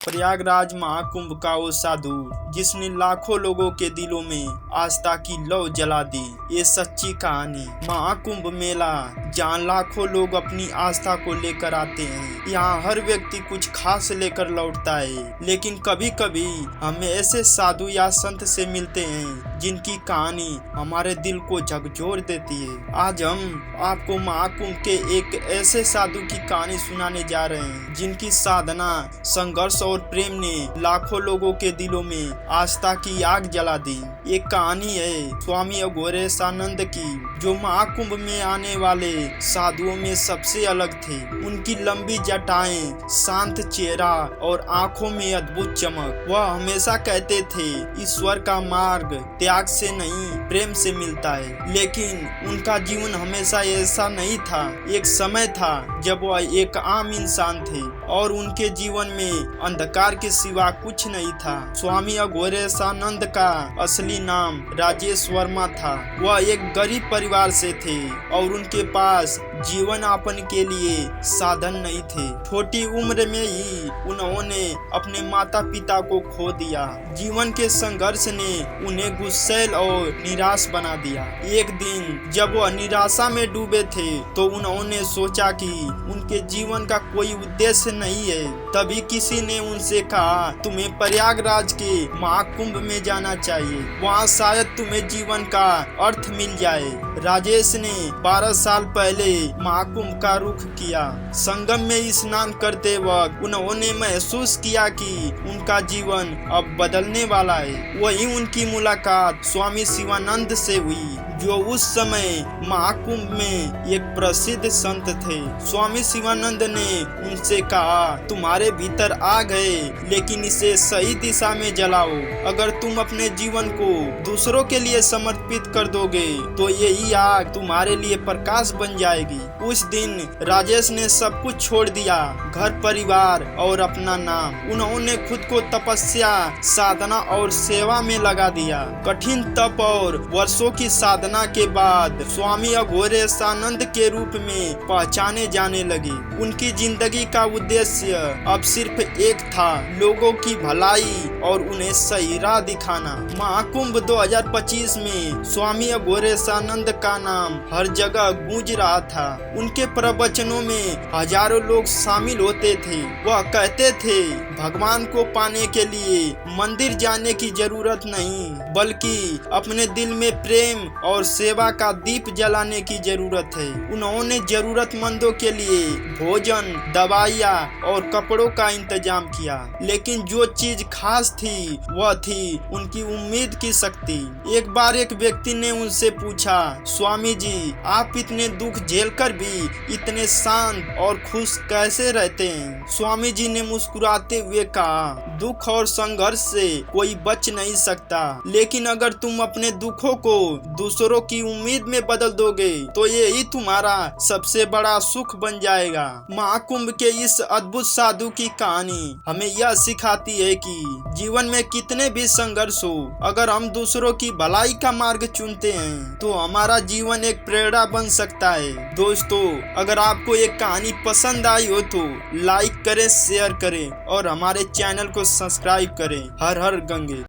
प्रयागराज महाकुंभ का वो साधु जिसने लाखों लोगों के दिलों में आस्था की लौ जला दी। ये सच्ची कहानी। महाकुंभ मेला जहाँ लाखों लोग अपनी आस्था को लेकर आते हैं। यहाँ हर व्यक्ति कुछ खास लेकर लौटता है, लेकिन कभी कभी हमें ऐसे साधु या संत से मिलते हैं जिनकी कहानी हमारे दिल को झकझोर देती है। आज हम आपको महाकुंभ के एक ऐसे साधु की कहानी सुनाने जा रहे हैं जिनकी साधना, संघर्ष और प्रेम ने लाखों लोगों के दिलों में आस्था की आग जला दी। ये कहानी है स्वामी अघोरेशानंद की, जो महाकुंभ में आने वाले साधुओं में सबसे अलग थे। उनकी लंबी जटाएं, शांत चेहरा और आंखों में अद्भुत चमक। वह हमेशा कहते थे, ईश्वर का मार्ग त्याग से नहीं प्रेम से मिलता है। लेकिन उनका जीवन हमेशा ऐसा नहीं था। एक समय था जब वह एक आम इंसान थे और उनके जीवन में अंधकार के सिवा कुछ नहीं था। स्वामी अघोरेशानंद का असली नाम राजेश वर्मा था। वह एक गरीब परिवार से थे और उनके पास जीवन यापन के लिए साधन नहीं थे। छोटी उम्र में ही उन्होंने अपने माता पिता को खो दिया। जीवन के संघर्ष ने उन्हें गुस्सैल और निराश बना दिया। एक दिन जब वह निराशा में डूबे थे तो उन्होंने सोचा कि उनके जीवन का कोई उद्देश्य नहीं है। तभी किसी ने उनसे कहा, तुम्हें प्रयागराज के महाकुंभ में जाना चाहिए, वहाँ शायद तुम्हें जीवन का अर्थ मिल जाए। राजेश ने 12 साल पहले महाकुंभ का रुख किया। संगम में स्नान करते वक्त उन्होंने महसूस किया कि उनका जीवन अब बदलने वाला है। वही उनकी मुलाकात स्वामी शिवानंद से हुई, जो उस समय महाकुंभ में एक प्रसिद्ध संत थे। स्वामी शिवानंद ने उनसे कहा, तुम्हारे भीतर आग है, लेकिन इसे सही दिशा में जलाओ। अगर तुम अपने जीवन को दूसरों के लिए समर्पित कर दोगे तो यही आग तुम्हारे लिए प्रकाश बन जाएगी। उस दिन राजेश ने सब कुछ छोड़ दिया, घर, परिवार और अपना नाम। उन्होंने खुद को तपस्या, साधना और सेवा में लगा दिया। कठिन तप और वर्षों की साधना के बाद स्वामी अघोरेशानंद के रूप में पहचाने जाने लगे। उनकी जिंदगी का उद्देश्य अब सिर्फ एक था, लोगों की भलाई और उन्हें सही राह दिखाना। महाकुंभ 2025 में स्वामी अघोरेशानंद का नाम हर जगह गूंज रहा था। उनके प्रवचनों में हजारों लोग शामिल होते थे। वह कहते थे, भगवान को पाने के लिए मंदिर जाने की जरूरत नहीं, बल्कि अपने दिल में प्रेम और सेवा का दीप जलाने की जरूरत है। उन्होंने जरूरतमंदों के लिए भोजन, दवाइयाँ और कपड़ों का इंतजाम किया। लेकिन जो चीज खास थी वह थी उनकी उम्मीद की शक्ति। एक बार एक व्यक्ति ने उनसे पूछा, स्वामी जी, आप इतने दुख झेलकर भी इतने शांत और खुश कैसे रहते हैं? स्वामी जी ने मुस्कुराते हुए कहा, दुख और संघर्ष से कोई बच नहीं सकता, लेकिन अगर तुम अपने दुखों को दूसरों की उम्मीद में बदल दोगे तो यही तुम्हारा सबसे बड़ा सुख बन जाएगा। महाकुंभ के इस अद्भुत साधु की कहानी हमें यह सिखाती है कि जीवन में कितने भी संघर्ष हो, अगर हम दूसरों की भलाई का मार्ग चुनते हैं तो हमारा जीवन एक प्रेरणा बन सकता है। दोस्तों, अगर आपको ये कहानी पसंद आई हो तो लाइक करें, शेयर करें और हमारे चैनल को सब्सक्राइब करें। हर हर गंगे।